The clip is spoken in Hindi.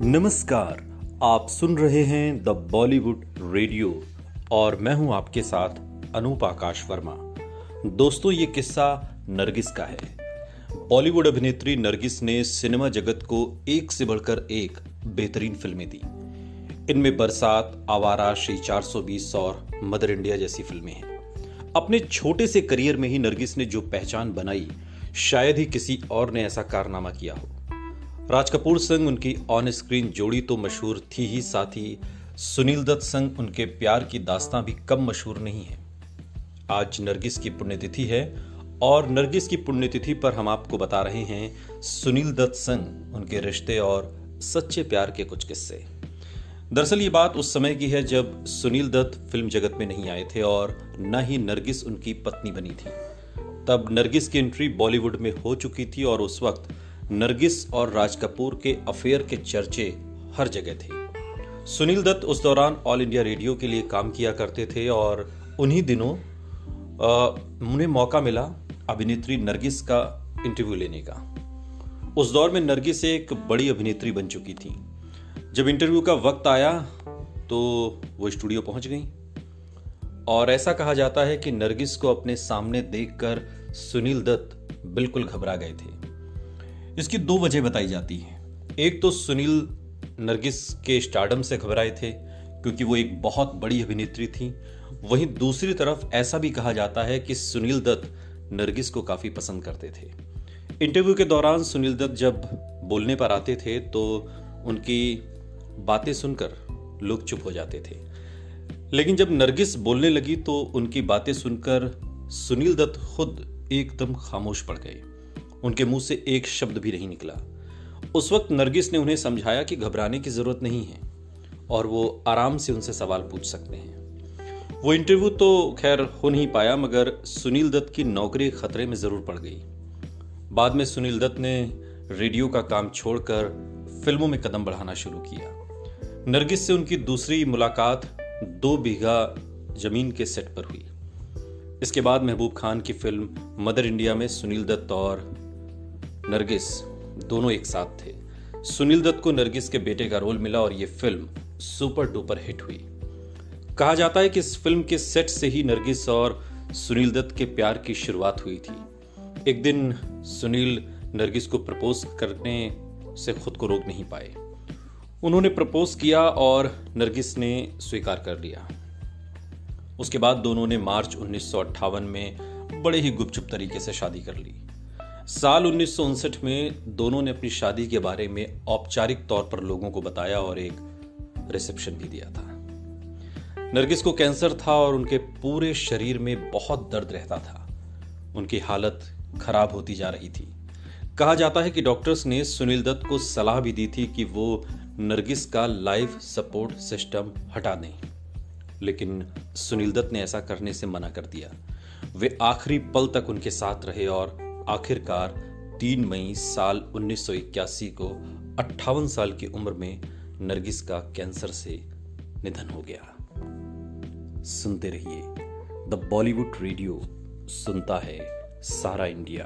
नमस्कार। आप सुन रहे हैं द बॉलीवुड रेडियो और मैं हूं आपके साथ अनूप आकाश वर्मा। दोस्तों, ये किस्सा नरगिस का है। बॉलीवुड अभिनेत्री नरगिस ने सिनेमा जगत को एक से बढ़कर एक बेहतरीन फिल्में दी। इनमें बरसात, आवारा, श्री 420 और मदर इंडिया जैसी फिल्में हैं। अपने छोटे से करियर में ही नरगिस ने जो पहचान बनाई, शायद ही किसी और ने ऐसा कारनामा किया हो। राज कपूर संग उनकी ऑन स्क्रीन जोड़ी तो मशहूर थी ही, साथ ही सुनील दत्त संग उनके प्यार की दास्तां भी कम मशहूर नहीं है। आज नरगिस की पुण्यतिथि है और नरगिस की पुण्यतिथि पर हम आपको बता रहे हैं सुनील दत्त संग उनके रिश्ते और सच्चे प्यार के कुछ किस्से। दरअसल ये बात उस समय की है जब सुनील दत्त फिल्म जगत में नहीं आए थे और न ही नरगिस उनकी पत्नी बनी थी। तब नरगिस की एंट्री बॉलीवुड में हो चुकी थी और उस वक्त नरगिस और राज कपूर के अफेयर के चर्चे हर जगह थे। सुनील दत्त उस दौरान ऑल इंडिया रेडियो के लिए काम किया करते थे और उन्हीं दिनों उन्हें मौका मिला अभिनेत्री नरगिस का इंटरव्यू लेने का। उस दौर में नरगिस एक बड़ी अभिनेत्री बन चुकी थी। जब इंटरव्यू का वक्त आया तो वो स्टूडियो पहुंच गई और ऐसा कहा जाता है कि नरगिस को अपने सामने देखकर सुनील दत्त बिल्कुल घबरा गए थे। इसकी दो वजह बताई जाती हैं। एक तो सुनील नरगिस के स्टारडम से घबराए थे क्योंकि वो एक बहुत बड़ी अभिनेत्री थी। वहीं दूसरी तरफ ऐसा भी कहा जाता है कि सुनील दत्त नरगिस को काफी पसंद करते थे। इंटरव्यू के दौरान सुनील दत्त जब बोलने पर आते थे तो उनकी बातें सुनकर लोग चुप हो जाते थे, लेकिन जब नरगिस बोलने लगी तो उनकी बातें सुनकर सुनील दत्त खुद एकदम खामोश पड़ गए। उनके मुंह से एक शब्द भी नहीं निकला। उस वक्त नरगिस ने उन्हें समझाया कि घबराने की जरूरत नहीं है और वो आराम से उनसे सवाल पूछ सकते हैं। वो इंटरव्यू तो खैर हो नहीं पाया, मगर सुनील दत्त की नौकरी खतरे में जरूर पड़ गई। बाद में सुनील दत्त ने रेडियो का काम छोड़कर फिल्मों में कदम बढ़ाना शुरू किया। नरगिस से उनकी दूसरी मुलाकात 2 बीघा जमीन के सेट पर हुई। इसके बाद महबूब खान की फिल्म मदर इंडिया में सुनील दत्त और नरगिस दोनों एक साथ थे। सुनील दत्त को नरगिस के बेटे का रोल मिला और यह फिल्म सुपर डुपर हिट हुई। कहा जाता है कि इस फिल्म के सेट से ही नरगिस और सुनील दत्त के प्यार की शुरुआत हुई थी। एक दिन सुनील नरगिस को प्रपोज करने से खुद को रोक नहीं पाए। उन्होंने प्रपोज किया और नरगिस ने स्वीकार कर लिया। उसके बाद दोनों ने मार्च 1958 में बड़े ही गुपचुप तरीके से शादी कर ली। साल 1959 में दोनों ने अपनी शादी के बारे में औपचारिक तौर पर लोगों को बताया और एक रिसेप्शन भी दिया था। नरगिस को कैंसर था और उनके पूरे शरीर में बहुत दर्द रहता था। उनकी हालत खराब होती जा रही थी। कहा जाता है कि डॉक्टर्स ने सुनील दत्त को सलाह भी दी थी कि वो नरगिस का लाइफ सपोर्ट सिस्टम हटा दें, लेकिन सुनील दत्त ने ऐसा करने से मना कर दिया। वे आखिरी पल तक उनके साथ रहे और आखिरकार 3 मई साल 1981 को 58 साल की उम्र में नरगिस का कैंसर से निधन हो गया। सुनते रहिए द बॉलीवुड रेडियो, सुनता है सारा इंडिया।